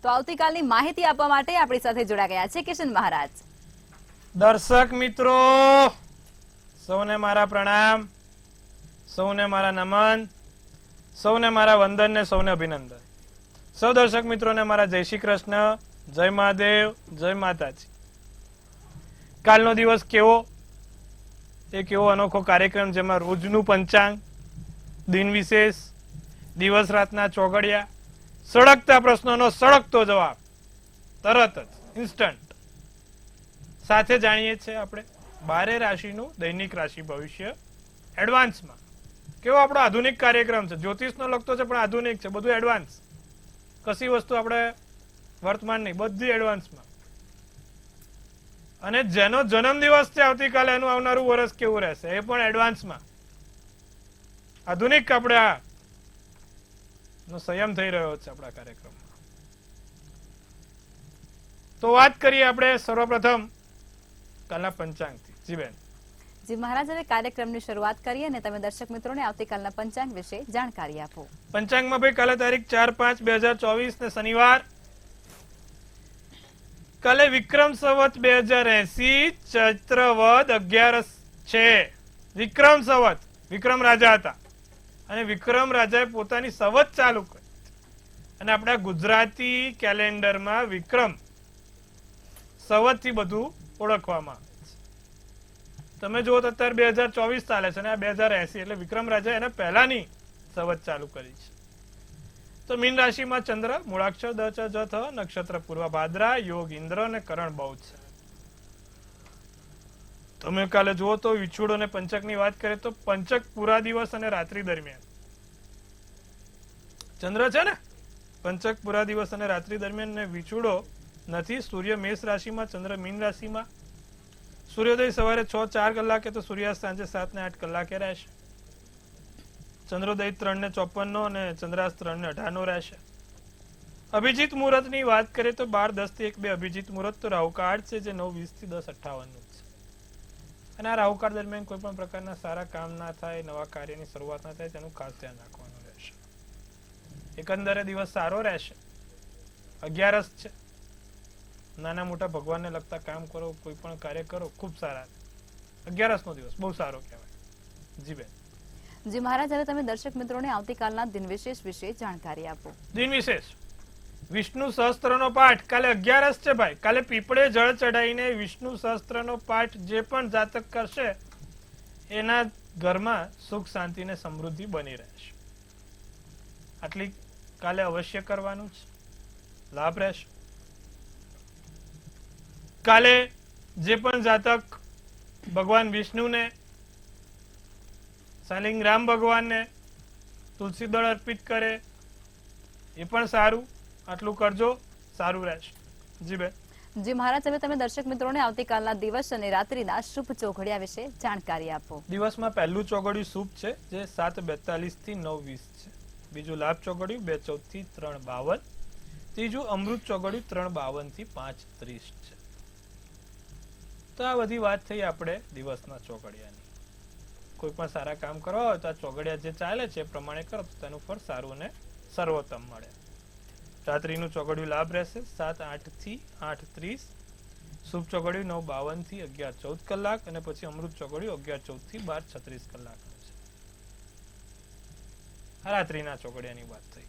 તો આવતીકાલની માહિતી આપવા માટે આપણી સાથે જોડા ગયા છે કિશન મહારાજ. દર્શક મિત્રો સૌને મારા પ્રણામ, સૌને મારા નમન, સૌને મારા વંદન ને સૌને અભિનંદન. સૌ દર્શક મિત્રોને મારા જય શ્રી કૃષ્ણ, જય મહાદેવ, જય માતાજી. કાલનો દિવસ કેવો? એક એવો અનોખો કાર્યક્રમ જેમાં રોજનું પંચાંગ, દિન વિશેષ, દિવસ રાતના ચોઘડિયા, સળગતા પ્રશ્નોનો સળગતો જવાબ, તરત જ ઇન્સ્ટન્ટ. સાથે જાણીએ છીએ આપણે 12 રાશિનું દૈનિક રાશિ ભવિષ્ય એડવાન્સમાં. કેવો આપણો આધુનિક કાર્યક્રમ છે, જ્યોતિષનો લગતો છે પણ આધુનિક છે, બધું એડવાન્સ. કશી વસ્તુ આપણે વર્તમાન નહીં, બધી એડવાન્સમાં. અને જેનો જન્મદિવસ છે આવતીકાલે એનું આવનારું વર્ષ કેવું રહેશે એ પણ એડવાન્સમાં. આધુનિક આપણે આ નો સંયમ થઈ રહ્યો છે આપણા કાર્યક્રમમાં. તો વાત કરીએ આપણે સર્વપ્રથમ કાલના પંચાંગથી. જી બેન. જી મહારાજ, હવે કાર્યક્રમની શરૂઆત કરીએ અને તમે દર્શક મિત્રોને આવતીકાલના પંચાંગ વિશે જાણકારી આપો. પંચાંગમાં ભાઈ કાલે તારીખ 4/5/2024 ને શનિવાર. કાલે વિક્રમ સંવત 2080 ચૈત્ર વદ 11 છે. વિક્રમ સંવત, વિક્રમ રાજા હતા અને વિક્રમ રાજાએ પોતાની સંવત ચાલુ કરી અને આપણા ગુજરાતી કેલેન્ડરમાં વિક્રમ સંવત થી બધું ઓળખવામાં આવે છે. તમે જુઓ તો અત્યારે 2024 ચાલે છે અને આ 2080 એટલે વિક્રમ રાજા એને પહેલાની સંવત ચાલુ કરી છે. તો મીન રાશિમાં ચંદ્ર, મૂળાક્ષર દ ચ જ થ, નક્ષત્ર પૂર્વ ભાદ્રા, યોગ ઇન્દ્ર અને કરણ બહુ છે. તમે કાલે જુઓ તો વિછુડ અને પંચક ની વાત કરીએ તો પંચક પૂરા દિવસ અને રાત્રિ દરમિયાન ચંદ્ર છે ને, પંચક પૂરા દિવસ અને રાત્રિ દરમિયાન ને વિછુડો નથી. સૂર્ય મેષ રાશિમાં, ચંદ્ર મીન રાશિમાં. સૂર્યોદય સવારે 6:04 કલાકે તો સૂર્યાસ્ત સાંજે 7:08 કલાકે રહેશે. ચંદ્રોદય 3:54 અને ચંદ્રાસ્ત 3:18 રહેશે. અભિજીત મુહૂર્ત ની વાત કરીએ તો 12:10 થી 1:02 અભિજીત મુહૂર્ત તો રાહુકાળ છે જે 9:20 થી 10:58 નું છે. અને આ રાહુકાળ દરમિયાન કોઈ પણ પ્રકારના સારા કામ ના થાય, નવા કાર્યની શરૂઆત ના થાય તેનું ખાસ ધ્યાન રાખવાનું રહેશે. એકંદરે દિવસ સારો રહેશે. 11 છે. નાના મોટા ભગવાનને લગતા કામ કરો, કોઈ પણ કાર્ય કરો, ખૂબ સારા. 11 નો દિવસ બહુ સારો કહેવાય. જી બેન. જી મહારાજ, હવે તમે દર્શક મિત્રોને આવતીકાલના દિન વિશેષ વિશે જાણકારી આપો. દિન વિશેષ વિષ્ણુ સહસ્ત્રનો પાઠ કાલે 11 છે ભાઈ. કાલે પીપળે જળ ચડાવીને વિષ્ણુ સહસ્ત્રનો પાઠ જે પણ જાતક કરશે એના ઘરમાં સુખ શાંતિ ને સમૃદ્ધિ બની રહેશે. આટલી કાલે અવશ્ય કરવાનું છે, લાભ રહેશે. કાલે જે પણ જાતક ભગવાન વિષ્ણુને, શાલિગ્રામ ભગવાનને તુલસી દળ અર્પિત કરે એ પણ સારું. આટલું કરજો, સારું રહેશે. જી બેન. જી મહારાજ, હવે તમે દર્શક મિત્રોને આવતીકાલના દિવસ અને રાત્રિના શુભ ચોઘડિયા વિશે જાણકારી આપો. દિવસમાં પહેલું ચોઘડિયું શુભ છે જે 7:42 થી 9:20 છે. બીજું લાભ ચોઘડિયું 2:14 થી 3:52. ત્રીજું અમૃત ચોઘડિયું 3:52 થી 5:30 છે. તો આ બધી વાત થઈ આપણે દિવસના ચોઘડિયાની. કોઈ પણ સારા કામ કરવા હોય તો આ ચોઘડિયા જે ચાલે છે એ પ્રમાણે કરો તો તેનું ફળ સારું અને સર્વોત્તમ મળે. રાત્રિનું ચોઘડિયું લાભ રહેશે 7:08 થી 8:30. શુભ ચોઘડિયું 9:52 થી 11:14 કલાક અને પછી અમૃત ચોઘડિયું 11:14 થી 12:36 કલાકનું છે. આ રાત્રિના ચોઘડિયાની વાત થઈ.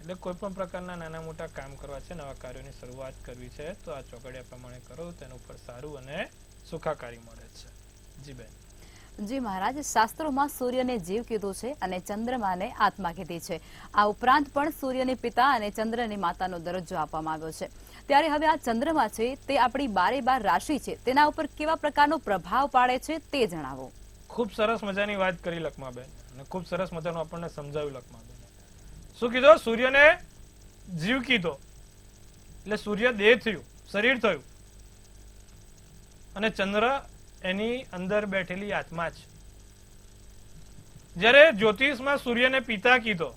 એટલે કોઈ પણ પ્રકારના નાના મોટા કામ કરવા છે, નવા કાર્યોની શરૂઆત કરવી છે તો આ ચોઘડિયા પ્રમાણે કરો તેનું ફળ સારું અને સુખાકારી મળે છે. જી બેન. જી મહારાજ, શાસ્ત્રોમાં સૂર્યને જીવ કીધું છે અને ચંદ્રમાને આત્મા કીધી છે. આ ઉપરાંત પણ સૂર્યને પિતા અને ચંદ્રને માતાનો દરજ્જો આપવામાં આવ્યો છે. ત્યારે હવે આ ચંદ્રમા છે તે આપણી 12 રાશિ છે તેના ઉપર કેવા પ્રકારનો પ્રભાવ પાડે છે તે જણાવો. ખૂબ સરસ મજાની વાત કરી લખમાબેન અને ખૂબ સરસ મજાનું આપણને સમજાવ્યું લખમાબેન. શું કીધું? સૂર્યને જીવ કીધો એટલે સૂર્ય દેહ થયું, શરીર થયું અને ચંદ્ર એની અંદર બેઠેલી આત્મા છે. જ્યારે જ્યોતિષમાં સૂર્યને પિતા કીધો,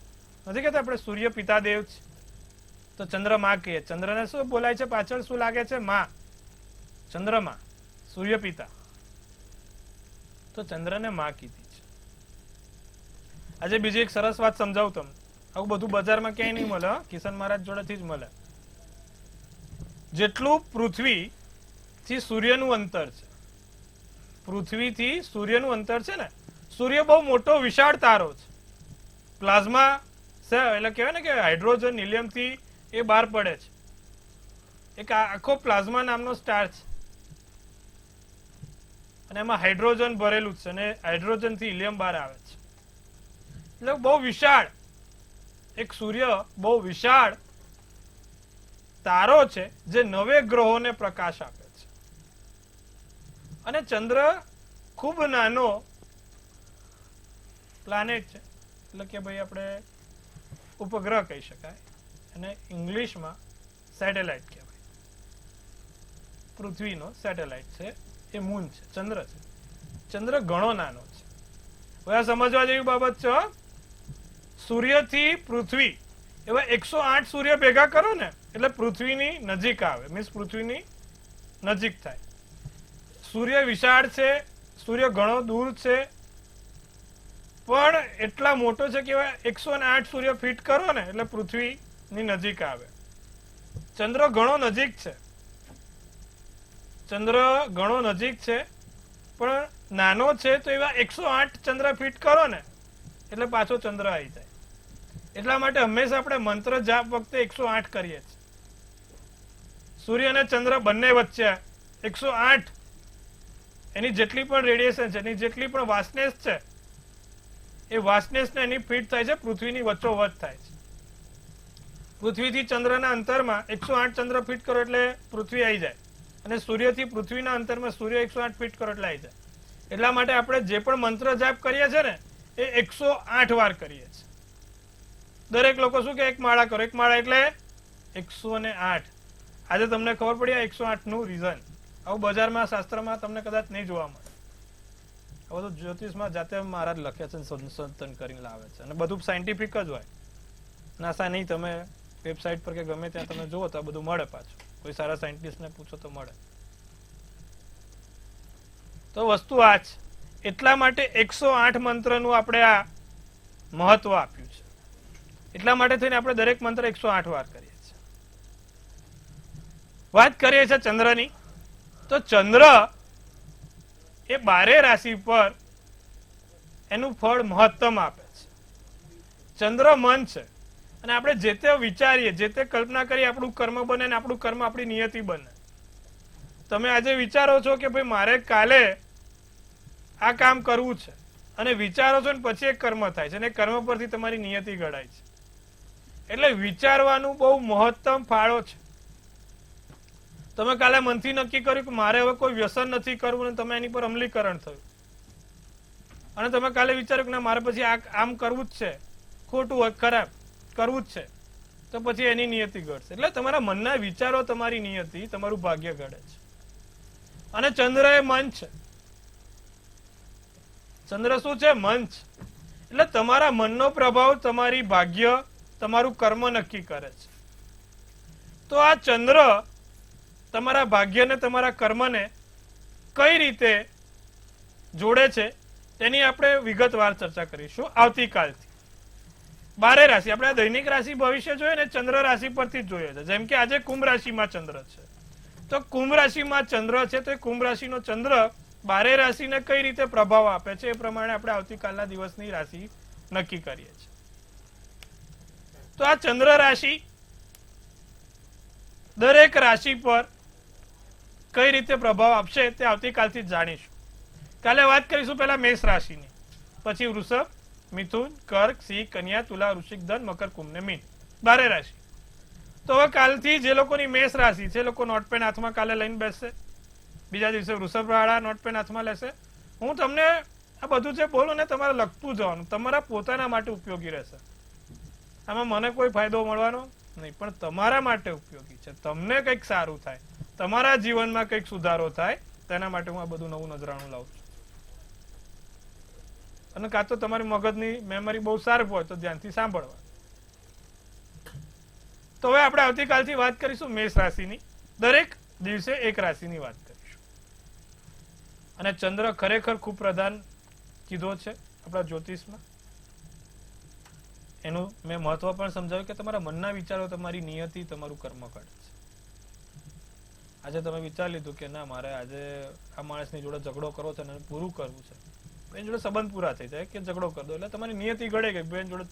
નથી કહેતા આપણે સૂર્ય પિતા દેવ છે તો ચંદ્ર માં કહીએ. ચંદ્રને શું બોલાય છે? પાછળ શું લાગે છે? માં. ચંદ્રમાં સૂર્ય પિતા, તો ચંદ્રને માં કીધી છે. આજે બીજી એક સરસ વાત સમજાવું તમને. આવું બધું બજારમાં ક્યાંય નહીં મળે, કિશન મહારાજ જોડેથી જ મળે. જેટલું પૃથ્વીથી સૂર્યનું અંતર છે. પૃથ્વીથી સૂર્યનું અંતર છે ને, સૂર્ય બહુ મોટો વિશાળ તારો છે. પ્લાઝમા એટલે કહેવાય ને કે હાઇડ્રોજન હિલિયમથી એ બહાર પડે છે. એક આખો પ્લાઝમા નામનો સ્ટાર છે અને એમાં હાઇડ્રોજન ભરેલું છે અને હાઇડ્રોજન થી હિલિયમ બહાર આવે છે. એટલે બહુ વિશાળ એક સૂર્ય બહુ વિશાળ તારો છે જે 9 ગ્રહોને પ્રકાશ આપે છે. અને ચંદ્ર ખૂબ નાનો પ્લાનેટ છે, એટલે કે ભાઈ આપણે ઉપગ્રહ કહી શકાય અને ઇંગ્લિશમાં સેટેલાઇટ કહેવાય. પૃથ્વીનો સેટેલાઇટ છે એ મૂન છે, ચંદ્ર છે. ચંદ્ર ઘણો નાનો છે. હવે આ સમજવા જેવી બાબત છે. સૂર્યથી પૃથ્વી એવા 108 સૂર્ય ભેગા કરો ને એટલે પૃથ્વીની નજીક આવે, મીન્સ પૃથ્વીની નજીક થાય. સૂર્ય વિશાળ છે, સૂર્ય ઘણો દૂર છે, પણ એટલા મોટો છે કે 108 સૂર્ય ફિટ કરો ને એટલે પૃથ્વીની નજીક આવે. ચંદ્ર ઘણો નજીક છે, ચંદ્ર ઘણો નજીક છે પણ નાનો છે, તો એવા 108 ચંદ્ર ફિટ કરો ને એટલે પાછો ચંદ્ર આવી જાય. એટલા માટે હંમેશા આપણે મંત્ર જાપ વખતે 108 કરીએ છીએ. સૂર્ય અને ચંદ્ર બંને વચ્ચે 108 એની જેટલી પણ રેડિયેશન છે, એની જેટલી પણ વાસનેસ છે, એ વાસનેસ ને એની ફિટ થાય છે, પૃથ્વીની વચ્ચોવચ્ચ થાય છે. પૃથ્વીથી ચંદ્રના અંતરમાં 108 ચંદ્ર ફિટ કરો એટલે પૃથ્વી આવી જાય અને સૂર્યથી પૃથ્વીના અંતરમાં સૂર્ય 108 ફિટ કરો એટલે આવી જાય. એટલા માટે આપણે જે પણ મંત્ર જાપ કરીએ છીએ ને એ 108 વાર કરીએ છીએ. દરેક લોકો શું કે એક માળા કરો, એક માળા એટલે 108. આજે તમને ખબર પડી આ 108 નું રીઝન. આવું બજારમાં શાસ્ત્રમાં તમને કદાચ નહીં જોવા મળે. આ બધું જ્યોતિષમાં જાતે મહારાજ લખે છે, સંશોધન કરીને લાવે છે અને બધું સાયન્ટિફિક જ હોય. નાસા નહીં, તમે વેબસાઇટ પર કે ગમે ત્યાં તમે જુઓ તો આ બધું મળે. પાછું કોઈ સારા સાયન્ટિસ્ટને પૂછો તો મળે. તો વસ્તુ આ છે. એટલા માટે 108 મંત્રનું આપણે આ મહત્વ આપ્યું છે. એટલા માટે થઈને આપણે દરેક મંત્ર 108 વાર કરીએ છીએ. વાત કરીએ છીએ ચંદ્રની, તો ચંદ્ર એ 12 રાશિ પર એનું ફળ મહત્તમ આપે છે. ચંદ્ર મન છે અને આપણે જે તે વિચારીએ, જે તે કલ્પના કરીએ, આપણું કર્મ બને ને આપણું કર્મ આપણી નિયતિ બને. તમે આજે વિચારો છો કે ભાઈ મારે કાલે આ કામ કરવું છે અને વિચારો છો ને પછી એક કર્મ થાય છે અને કર્મ પરથી તમારી નિયતિ ઘડાય છે. એટલે વિચારવાનું બહુ મહત્તમ ફાળો છે. તમે કાલે મનથી નક્કી કર્યું કે મારે હવે કોઈ વ્યસન નથી કરવું અને તમે એની પર અમલીકરણ થયું અને તમે કાલે વિચાર્યું કે ના મારે પછી આમ કરવું જ છે, ખોટું હોય, ખરાબ કરવું જ છે, તો પછી એની નિયતિ ઘડશે. એટલે તમારા મનના વિચારો તમારી નિયતિ, તમારું ભાગ્ય ઘડે છે. અને ચંદ્ર એ મન છે. ચંદ્ર શું છે? મન છે. એટલે તમારા મનનો પ્રભાવ તમારી ભાગ્ય, તમારું કર્મ નક્કી કરે છે. તો આ ચંદ્ર તમારા ભાગ્યને, તમારા કર્મને કઈ રીતે જોડે છે તેની આપણે વિગતવાર ચર્ચા કરીશું આવતીકાલથી. 12 રાશિ, આપણે દૈનિક રાશિ ભવિષ્ય જોઈએ ને ચંદ્ર રાશિ પરથી જ જોઈએ છે. જેમ કે આજે કુંભ રાશિમાં ચંદ્ર છે, તો કુંભ રાશિમાં ચંદ્ર છે, તો એ કુંભ રાશિનો ચંદ્ર 12 રાશિને કઈ રીતે પ્રભાવ આપે છે એ પ્રમાણે આપણે આવતીકાલના દિવસની રાશિ નક્કી કરીએ છીએ. તો આ ચંદ્ર રાશિ દરેક રાશિ પર કઈ રીતે પ્રભાવ આપશે તે આવતીકાલથી જ જાણીશું. કાલે વાત કરીશું પહેલા મેષ રાશિની, પછી વૃષભ, મિથુન, કર્ક, સિંહ, કન્યા, તુલા, વૃશ્ચિક, ધન, મકર, કુંભ ને મીન, 12 રાશિ. તો હવે કાલથી જે લોકોની મેષ રાશિ છે એ લોકો નોટપેન હાથમાં કાલે લઈને બેસશે. બીજા દિવસે વૃષભ વાળા નોટપેન હાથમાં લેશે. હું તમને આ બધું જે બોલું ને તમારે લખતું જવાનું, તમારા પોતાના માટે ઉપયોગી રહેશે. આમાં મને કોઈ ફાયદો મળવાનો નહીં, પણ તમારા માટે ઉપયોગી છે. તમને કંઈક સારું થાય, તમારા જીવનમાં કંઈક સુધારો થાય, તેના માટે હું આ બધું નવું નજરાણું લાવું છું. અને કાં તો તમારી મગજની મેમરી બહુ સારી હોય તો ધ્યાનથી સાંભળવા. તો હવે આપણે આવતીકાલથી વાત કરીશું મેષ રાશિની. દરેક દિવસે એક રાશિની વાત કરીશું. અને ચંદ્ર ખરેખર ખૂબ પ્રધાન કીધો છે આપણા જ્યોતિષમાં. એનું મેં મહત્વ પણ સમજાવ્યું કે તમારા મનના વિચારો તમારી નિયતિ, તમારું કર્મ કરે છે. આજે તમે વિચારી લીધું કે ના મારે આજે આ માણસની જોડે ઝઘડો કરવો છે અને પૂરું કરવું છે, બેન જોડે સંબંધ પૂરા થઈ જાય કે ઝઘડો કરી દો, એટલે તમારી નિયતિ ઘડે ગઈ બેન જોડે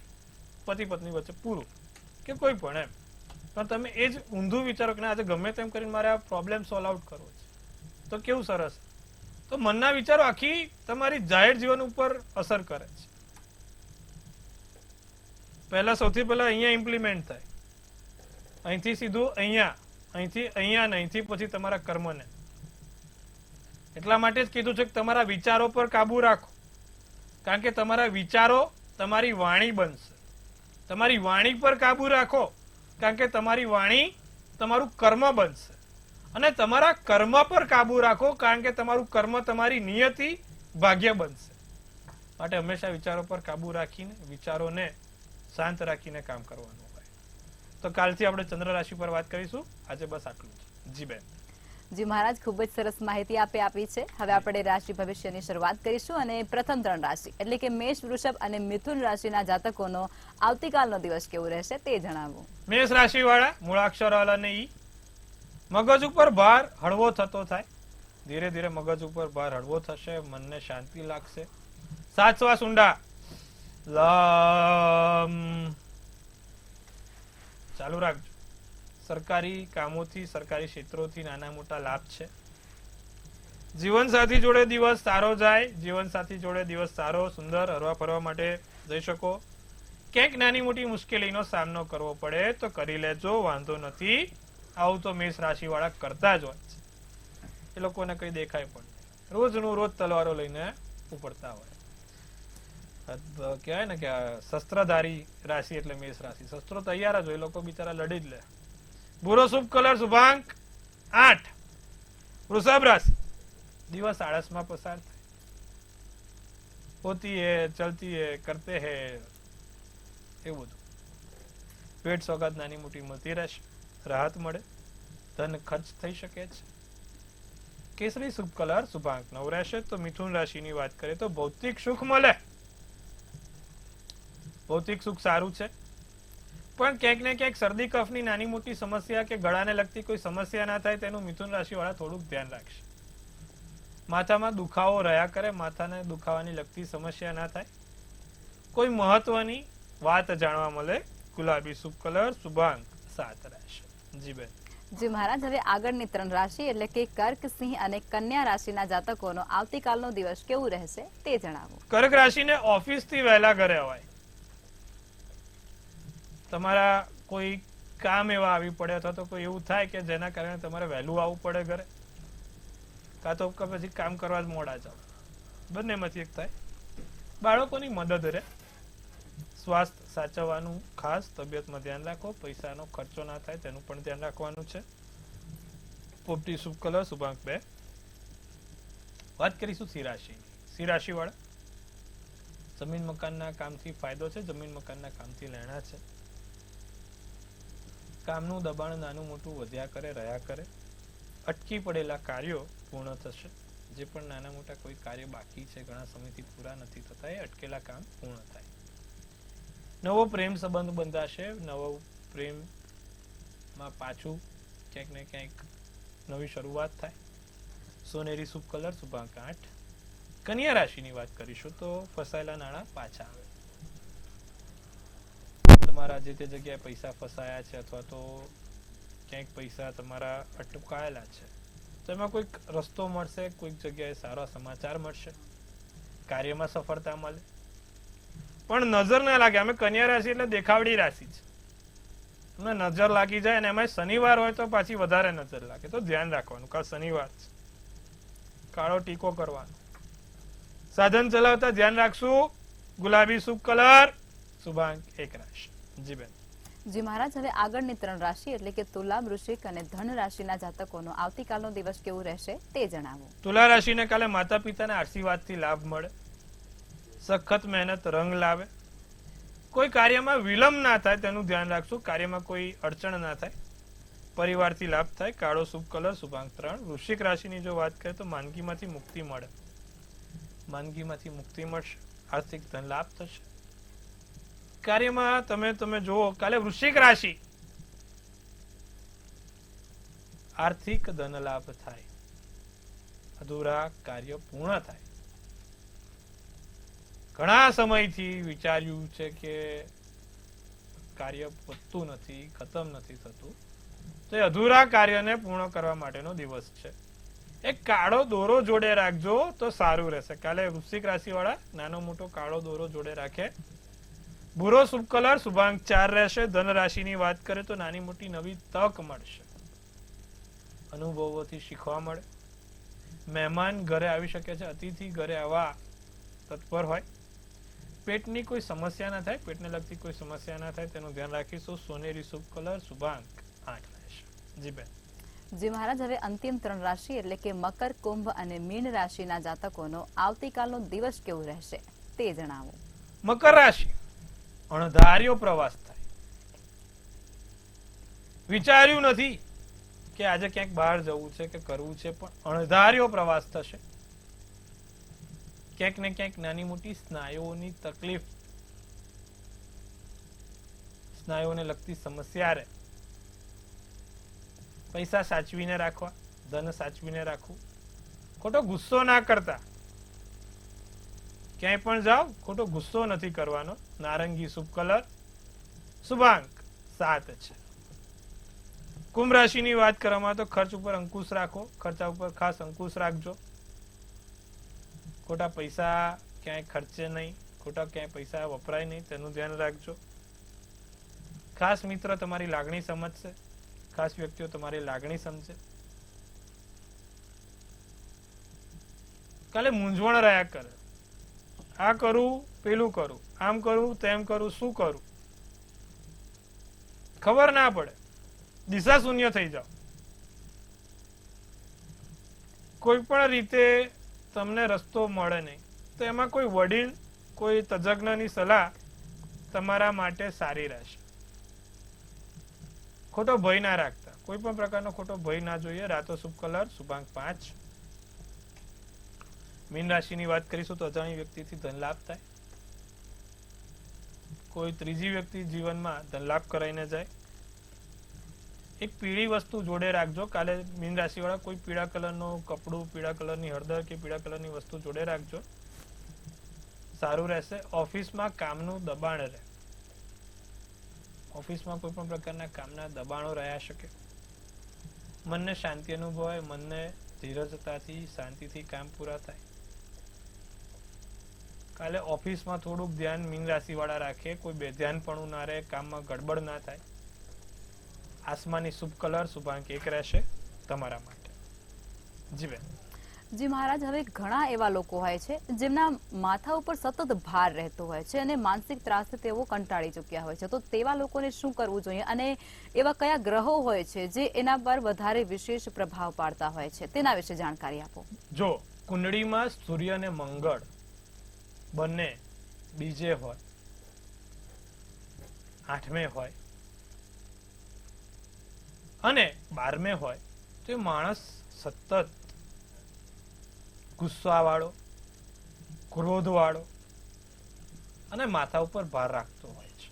પતિ પત્ની વચ્ચે પૂરું કે કોઈ પણ એમ. પણ તમે એ જ ઊંધું વિચારો કે આજે ગમે તેમ કરીને મારે આ પ્રોબ્લેમ સોલ્વ આઉટ કરવો છે, તો કેવું સરસ. તો મનના વિચારો આખી તમારી જાહેર જીવન ઉપર અસર કરે છે. પહેલા સૌથી પહેલા અહીંયા ઇમ્પ્લિમેન્ટ થાય, અહીંથી સીધું અહીંયા, અહીંથી અહીંયા ને અહીંથી પછી તમારા કર્મને. એટલા માટે જ કીધું છે કે તમારા વિચારો પર કાબુ રાખો, કારણ કે તમારા વિચારો તમારી વાણી બનશે. તમારી વાણી પર કાબુ રાખો, કારણ કે તમારી વાણી તમારું કર્મ બનશે. અને તમારા કર્મ પર કાબુ રાખો, કારણ કે તમારું કર્મ તમારી નિયતિ ભાગ્ય બનશે. માટે હંમેશા વિચારો પર કાબુ રાખીને, વિચારોને શાંત રાખીને કામ કરવાનું હોય. તો કાલથી આપણે ચંદ્ર રાશિ પર વાત કરીશું. આજે બસ આટલું જ. જી બેન. જી મહારાજ, ખૂબ જ સરસ માહિતી આપી છે. હવે આપણે રાશિ ભવિષ્યની શરૂઆત કરીશું અને પ્રથમ 3 રાશિ એટલે કે મેષ, વૃષભ અને મિથુન રાશિના જાતકોનો આવતીકાલનો દિવસ કેવો રહેશે તે જણાવો. મેષ રાશિ વાળા મૂળાક્ષર અલ અને ઈ. મગજ ઉપર ભાર હળવો થતો થાય. ધીરે ધીરે મગજ ઉપર ભાર હળવો થશે, મનને શાંતિ લાગશે. 7 શ્વાસ ઊંડા લમ ચાલુ રાખજો. સરકારી કામોથી, સરકારી ક્ષેત્રોથી નાના મોટા લાભ છે. જીવનસાથી જોડે દિવસ સારો જાય. જીવનસાથી જોડે દિવસ સારો, સુંદર, હરવા ફરવા માટે જઈ શકો. ક્યાંક નાની મોટી મુશ્કેલીનો સામનો કરવો પડે તો કરી લેજો, વાંધો નથી. આવું તો મેષ રાશિ વાળા કરતા જ હોય છે. એ લોકોને કઈ દેખાય પણ નહીં. રોજનું રોજ તલવારો લઈને ઉપડતા હોય. કહેવાય ને કે શસ્ત્રધારી રાશિ એટલે મેષ રાશિ. શસ્ત્રો તૈયાર જ હોય, લોકો બિચારા લડી જ લે. ભૂરો શુભ કલર શુભાંક 8. વૃષભ રાશિ. દિવસ આળસમાં પસાર થાય. હોતી હે, ચલતી હે, કરતે હે, એવું બધું. પેટ સોગાદ નાની મોટી મળતી રહેશે. રાહત મળે. ધન ખર્ચ થઈ શકે છે. કેસરી શુભ કલર શુભાંક 9 રહેશે. તો મિથુન રાશિની વાત કરીએ તો ભૌતિક સુખ મળે. ભૌતિક સુખ સારું છે, પણ ક્યાંક ને ક્યાંક શરદી કફની નાની મોટી સમસ્યા કે ગળાને લગતી કોઈ સમસ્યા ના થાય તેનું મિથુન રાશિ વાળા થોડુંક ધ્યાન રાખશે. માથામાં દુખાવો રહ્યા કરે, માથાને દુખાવાની લગતી સમસ્યા ના થાય. કોઈ મહત્વની વાત જાણવા મળે. ગુલાબી શુભ કલર શુભાંક 7 રહેશે. જી બેન. જી મહારાજ, હવે આગળની 3 રાશિ એટલે કે કર્ક, સિંહ અને કન્યા રાશિના જાતકોનો આવતીકાલનો દિવસ કેવું રહેશે તે જણાવો. કર્ક રાશિને ઓફિસથી વહેલા ઘરે અવાય. તમારા કોઈ કામ એવા આવી પડે અથવા તો કોઈ એવું થાય કે જેના કારણે તમારે વહેલું આવવું પડે ઘરે, કાં તો પછી કામ કરવા જ મોડા જાવ. બંનેમાંથી એક થાય. બાળકોની મદદ રહે. સ્વાસ્થ્ય સાચવવાનું ખાસ, તબિયતમાં ધ્યાન રાખો. પૈસાનો ખર્ચો ના થાય તેનું પણ ધ્યાન રાખવાનું છે. પોપટી શુભ કલર શુભાંક 2. વાત કરીશું સિંહ રાશિની. સિંહ રાશિ વાળા જમીન મકાનના કામથી ફાયદો છે. જમીન મકાનના કામથી લેણા છે. કામનું દબાણ નાનું મોટું વધ્યા કરે, રહ્યા કરે. અટકી પડેલા કાર્યો પૂર્ણ થશે. જે પણ નાના મોટા કોઈ કાર્ય બાકી છે, ઘણા સમયથી પૂરા નથી થતા, એ અટકેલા કામ પૂર્ણ થાય. નવો પ્રેમ સંબંધ બંધાશે. નવો પ્રેમમાં પાછું ક્યાંક ને ક્યાંક નવી શરૂઆત થાય. સોનેરી શુભ કલર શુભાંક 8. કન્યા રાશિની વાત કરીશું તો ફસાયેલા નાણાં પાછા આવે. તમારા જે તે જગ્યાએ પૈસા ફસાયા છે અથવા તો ક્યાંક પૈસા તમારા અટકાયેલા છે તો એમાં કોઈક રસ્તો મળશે. કોઈક જગ્યાએ સારા સમાચાર મળશે. કાર્યમાં સફળતા મળે. પણ નજર ના લાગે. અમે કન્યા રાશિ એટલે દેખાવડી રાશિ છે. તમને નજર લાગી જાય અને એમાં શનિવાર હોય તો પાછી વધારે નજર લાગે. તો ધ્યાન રાખવાનું. કાલ શનિવાર છે. કાળો ટીકો કરવાનો. સાધન ચલાવતા ધ્યાન રાખશું. ગુલાબી શુભ કલર શુભાંક 1 રાશિ. જી બેન. જી મહારાજ, હવે આગળની 3 રાશિ એટલે કે તુલા, વૃશ્ચિક અને ધન રાશિના જાતકોનો આવતીકાલનો દિવસ કેવું રહેશે તે જણાવો. તુલા રાશિને કાલે માતા પિતાના આશીર્વાદથી લાભ મળે. સખત મહેનત રંગ લાવે. કોઈ કાર્યમાં વિલંબ ના થાય તેનું ધ્યાન રાખશું. કાર્યમાં કોઈ અડચણ ના થાય. પરિવારથી લાભ થાય. કાળો શુભ કલર શુભાંક 3. વૃશ્ચિક રાશિની જો વાત કરીએ તો માંદગીમાંથી મુક્તિ મળે. માંદગીમાંથી મુક્તિ મળશે. આર્થિક ધન લાભ થશે. કાર્યમાં તમે જુઓ કાલે વૃશ્ચિક રાશિ આર્થિક ધન લાભ થાય, અધૂરા કાર્ય પૂર્ણ થાય. ઘણા સમયથી વિચાર્યું છે કે કાર્ય પતતું નથી, ખતમ નથી થતું, તો એ અધૂરા કાર્યને પૂર્ણ કરવા માટેનો દિવસ છે. એક કાળો દોરો જોડે રાખજો તો સારું રહેશે. કાલે વૃશ્ચિક રાશિ વાળા નાનો મોટો કાળો દોરો જોડે રાખે. ભૂરો શુભ કલર, શુભાંક 4 રહેશે. ધન રાશિની વાત કરે તો નાની મોટી નવી તક મળશે, અનુભવોથી શીખવા મળે. મહેમાન ઘરે આવી શકે છે, અતિથિ ઘરે આવવા તત્પર હોય. પેટની કોઈ સમસ્યા ના થાય, પેટને લગતી કોઈ સમસ્યા ના થાય તેનું ધ્યાન રાખીશું. સોનેરી શુભ કલર, શુભાંક 8 રહેશે. જી બેન. જી મહારાજ, હવે અંતિમ 3 રાશિ એટલે કે મકર, કુંભ અને મીન રાશિના જાતકોનો આવતીકાલનો દિવસ કેવો રહેશે તે જણાવો. મકર રાશિ, અણધાર્યો પ્રવાસ થાય. વિચાર્યું નથી કે આજે ક્યાંક બહાર જવું છે કે કરવું છે, પણ અણધાર્યો પ્રવાસ થશે. ક્યાંક ને ક્યાંક નાની મોટી સ્નાયુઓની તકલીફ, સ્નાયુઓને લગતી સમસ્યા રહે. પૈસા સાચવીને રાખવા, ધન સાચવીને રાખવું. ખોટો ગુસ્સો ના કરતા. ક્યાંય પણ જાઓ ખોટો ગુસ્સો નથી કરવાનો. નારંગી શુભ કલર, શુભાંક 7 છે. કુંભ રાશિની વાત કરવામાં તો ખર્ચ ઉપર અંકુશ રાખો, ખર્ચા ઉપર ખાસ અંકુશ રાખજો. ખોટા પૈસા ક્યાંય ખર્ચે નહીં, ખોટા ક્યાંય પૈસા વપરાય નહીં, તેનું ધ્યાન રાખજો. ખાસ મિત્ર તમારી લાગણી સમજશે, ખાસ વ્યક્તિઓ તમારી લાગણી સમજે. કાલે મૂંઝવણ રહ્યા કરે, આ કરું પેલું કરું, આમ કરું તેમ કરું, શું કરું ખબર ના પડે, દિશા શૂન્ય થઈ જાઓ. કોઈ પણ રીતે તમને રસ્તો મળે નહીં તો એમાં કોઈ વડીલ, કોઈ તજજ્ઞની સલાહ તમારા માટે સારી રહેશે. ખોટો ભય ના રાખતા, કોઈ પણ પ્રકારનો ખોટો ભય ના જોઈએ. રાતો શુભ કલર, શુભાંક 5. મીન રાશિની વાત કરીશું તો અજાણી વ્યક્તિથી ધન લાભ થાય. કોઈ ત્રીજી વ્યક્તિ જીવનમાં ધન લાભ કરાઈને જાય. એક પીળી વસ્તુ જોડે રાખજો. કાલે મીન રાશિ વાળા કોઈ પીળા કલરનું કપડું, પીળા કલરની હળદર કે પીળા કલરની વસ્તુ જોડે રાખજો, સારું રહેશે. ઓફિસમાં કામનું દબાણ રહે, ઓફિસમાં કોઈ પણ પ્રકારના કામના દબાણો રહ્યા શકે. મનને શાંતિ અનુભવાય, મનને ધીરજતાથી શાંતિથી કામ પૂરા થાય. કાલે ઓફિસમાં થોડુંક ધ્યાન મીન રાશિ વાળા રાખે, કોઈ બેધ્યાનપણું ના રહે, કામમાં ગડબડ ના થાય. આસમાની શુભ કલર, શુભાંક 1 રહેશે તમારા માટે. જી બેન. જી મહારાજ, હવે ઘણા એવા લોકો હોય છે જેમના માથા ઉપર સતત ભાર રહેતો હોય છે અને માનસિક ત્રાસથી તેઓ કંટાળી ચૂક્યા હોય છે, તો તેવા લોકોને શું કરવું જોઈએ અને એવા કયા ગ્રહો હોય છે જે એના પર વધારે વિશેષ પ્રભાવ પાડતા હોય છે, તેના વિશે જાણકારી આપો. જો કુંડળીમાં સૂર્ય અને મંગળ બંને બીજે હોય, 8મે હોય અને 12મે હોય તો માણસ સતત ગુસ્સા વાળો, ક્રોધ વાળો અને માથા ઉપર ભાર રાખતો હોય છે.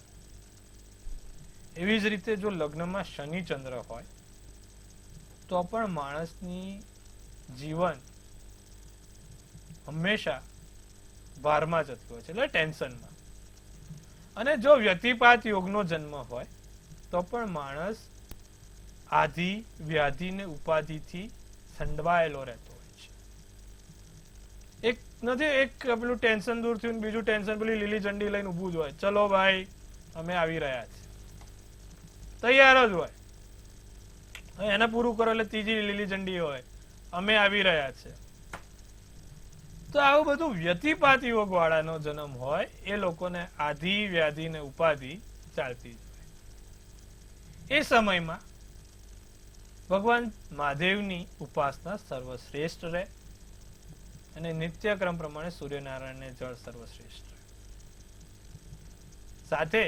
એવી જ રીતે જો લગ્નમાં શનિ ચંદ્ર હોય તો પણ માણસની જીવન હંમેશા ભારમાં જતું હોય છે, એટલે ટેન્શનમાં. અને જો વ્યતિપાત યોગનો જન્મ હોય તો પણ માણસ આધિ, વ્યાધિ ને ઉપાધિથી સંડવાયેલો રહેતો હોય છે. એક નથી, એક પેલું ટેન્શન દૂર થયું, બીજું ટેન્શન પેલી લીલી ઝંડી લઈને ઊભું જ હોય, ચલો ભાઈ અમે આવી રહ્યા છીએ, તૈયાર જ હોય. એને પૂરું કરો એટલે ત્રીજી લીલી ઝંડી હોય, અમે આવી રહ્યા છે. તો આવું બધું વ્યતિપાત યોગ વાળાનો જન્મ હોય એ લોકોને આધિ, વ્યાધિ ને ઉપાધિ ચાલતી જ હોય. એ સમયમાં ભગવાન મહાદેવની ઉપાસના સર્વશ્રેષ્ઠ રહે અને નિત્યક્રમ પ્રમાણે સૂર્યનારાયણને જળ સર્વશ્રેષ્ઠ રહે. સાથે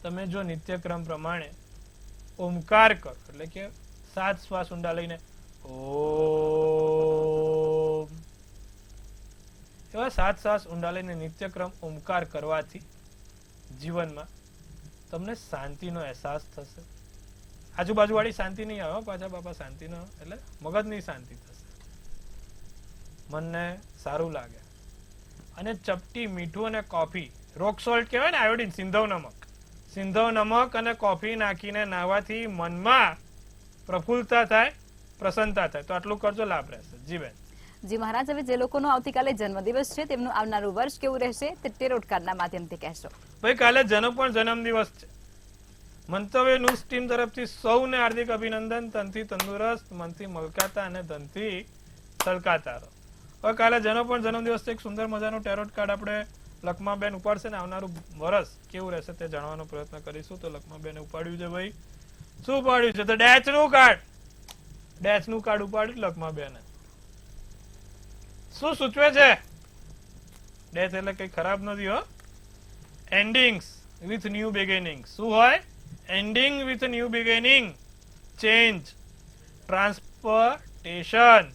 તમે જો નિત્યક્રમ પ્રમાણે ઓમકાર કરો, એટલે કે 7 શ્વાસ ઊંડા લઈને ઓમ, એવા 7 શ્વાસ ઊંડા લઈને નિત્યક્રમ ઓમકાર કરવાથી જીવનમાં તમને શાંતિનો અહેસાસ થશે, આજુબાજુ વાળી શાંતિ નહીં આવે હો, પાછા બાપા શાંતિ ન એટલે મગજની શાંતિ થશે, મનને સારું લાગે. અને ચપટી મીઠું અને કોફી, રોક સોલ્ટ કહેવાય ને, આયોડિન, સિંધવ નમક અને કોફી નાખીને નાહવાથી મનમાં પ્રફુલ્લતા થાય, પ્રસન્નતા થાય. તો આટલું કરજો, લાભ રહેશે. જી બેન. જી મહારાજ, હવે જે લોકોનો આવતીકાલે જન્મદિવસ છે તેમનું આવનારું વર્ષ કેવું રહેશે તે ટેરોટ કાર્ડના માધ્યમથી કહેશો. ભાઈ કાલે જેનો પણ જન્મદિવસ છે, મંતવ્ય ન્યૂઝ ટીમ તરફથી સૌને હાર્દિક અભિનંદન. તનથી તંદુરસ્ત, મનથી મલકાતા અને ધનથી સલકાતા રહો. હવે કાલે જેનો પણ જન્મદિવસ છે, એક સુંદર મજાનો ટેરોટ કાર્ડ આપણે લખમાબેન ઉપાડશે ને આવનારું વર્ષ કેવું રહેશે તે જાણવાનો પ્રયત્ન કરીશું. તો લખમાબેને ઉપાડ્યું છે ભાઈ, શું ઉપાડ્યું છે? તો ડેચનું કાર્ડ ઉપાડ્યું લખમાબેને. શું સૂચવે છે? ડેથ એટલે કઈ ખરાબ નથી હો. એન્ડિંગ્સ વિથ ન્યુ બિગિનિંગ. શું હોય? Ending with new beginning, change, transportation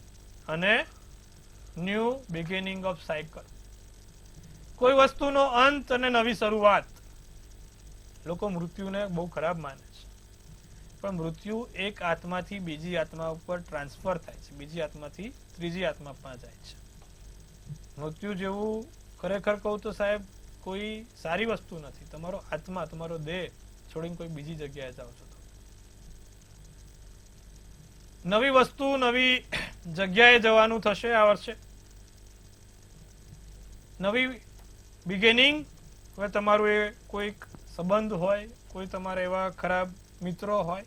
અને ન્યુ બિગિનિંગ ઓફ સાયકલ. કોઈ વસ્તુનો અંત અને નવી શરૂઆત. લોકો મૃત્યુને બહુ ખરાબ માને છે, પણ મૃત્યુ એક આત્માથી બીજી આત્મા ઉપર ટ્રાન્સફર થાય છે, બીજી આત્માથી ત્રીજી આત્મામાં જાય છે. મૃત્યુ જેવું ખરેખર કહું તો સાહેબ કોઈ સારી વસ્તુ નથી. તમારો આત્મા, તમારો દેહ છોડીને કોઈ બીજી જગ્યાએ જાઓ છો. નવી વસ્તુ, નવી જગ્યાએ જવાનું થશે આ વર્ષે. નવી બિગિનિંગ. હવે તમારું એ કોઈક સંબંધ હોય, કોઈ તમારા એવા ખરાબ મિત્રો હોય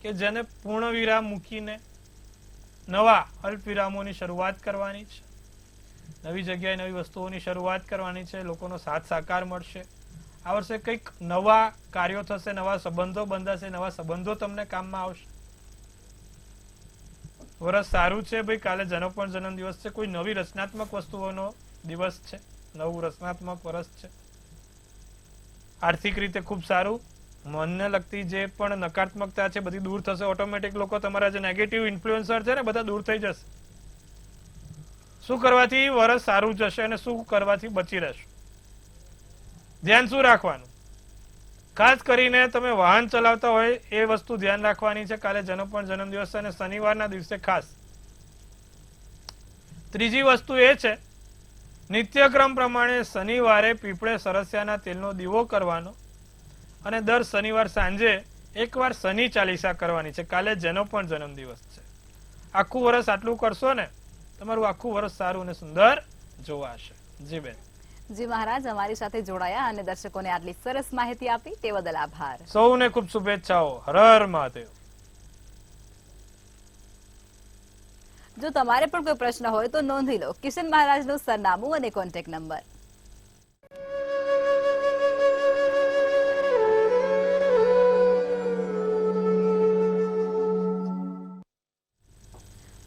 કે જેને પૂર્ણ વિરામ મૂકીને નવા અલ્પ વિરામોની શરૂઆત કરવાની છે, નવી જગ્યાએ નવી વસ્તુઓની શરૂઆત કરવાની છે. લોકોનો સાથ સહકાર મળશે. આ વર્ષે કંઈક નવા કાર્યો થશે, નવા સંબંધો બંધાશે, નવા સંબંધો તમને કામમાં આવશે. વર્ષ સારું છે ભાઈ. કાલે જેનો પણ જન્મદિવસ છે, કોઈ નવી રચનાત્મક વસ્તુઓનો દિવસ છે, નવું રચનાત્મક વર્ષ છે. આર્થિક રીતે ખૂબ સારું. મનને લગતી જે પણ નકારાત્મકતા છે બધી દૂર થશે ઓટોમેટિક. લોકો તમારા જે નેગેટિવ ઇન્ફ્લુએન્સર છે ને બધા દૂર થઈ જશે. શું કરવાથી વર્ષ સારું જશે અને શું કરવાથી બચી રહેશે? ધ્યાન શું રાખવાનું? ખાસ કરીને તમે વાહન ચલાવતા હોય એ વસ્તુ ધ્યાન રાખવાની છે. કાલે જેનો પણ જન્મદિવસ છે અને શનિવારના દિવસે ખાસ. ત્રીજી વસ્તુ એ છે, નિત્યક્રમ પ્રમાણે શનિવારે પીપળે સરસ્યાના તેલનો દીવો કરવાનો અને દર શનિવાર સાંજે એકવાર શનિ ચાલીસા કરવાની છે. કાલે જેનો પણ જન્મદિવસ છે, આખું વર્ષ આટલું કરશો ને, તમારું આખું વર્ષ સારું અને સુંદર જોવાશે. જી બેન. જી મહારાજ, અમારી સાથે જોડાયા અને દર્શકોને આટલી સરસ માહિતી આપી તે બદલ આભાર. સૌને ખૂબ શુભેચ્છાઓ. હર હર મહાદેવ. જો તમારે પણ કોઈ પ્રશ્ન હોય તો નોંધી લો કિશન મહારાજનું સરનામું અને કોન્ટેક્ટ નંબર.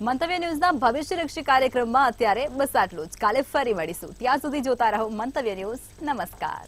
મંતવ્ય ન્યૂઝના ભવિષ્યલક્ષી કાર્યક્રમમાં અત્યારે બસ આટલું જ. કાલે ફરી મળીશું. ત્યાં સુધી જોતા રહો મંતવ્ય ન્યૂઝ. નમસ્કાર.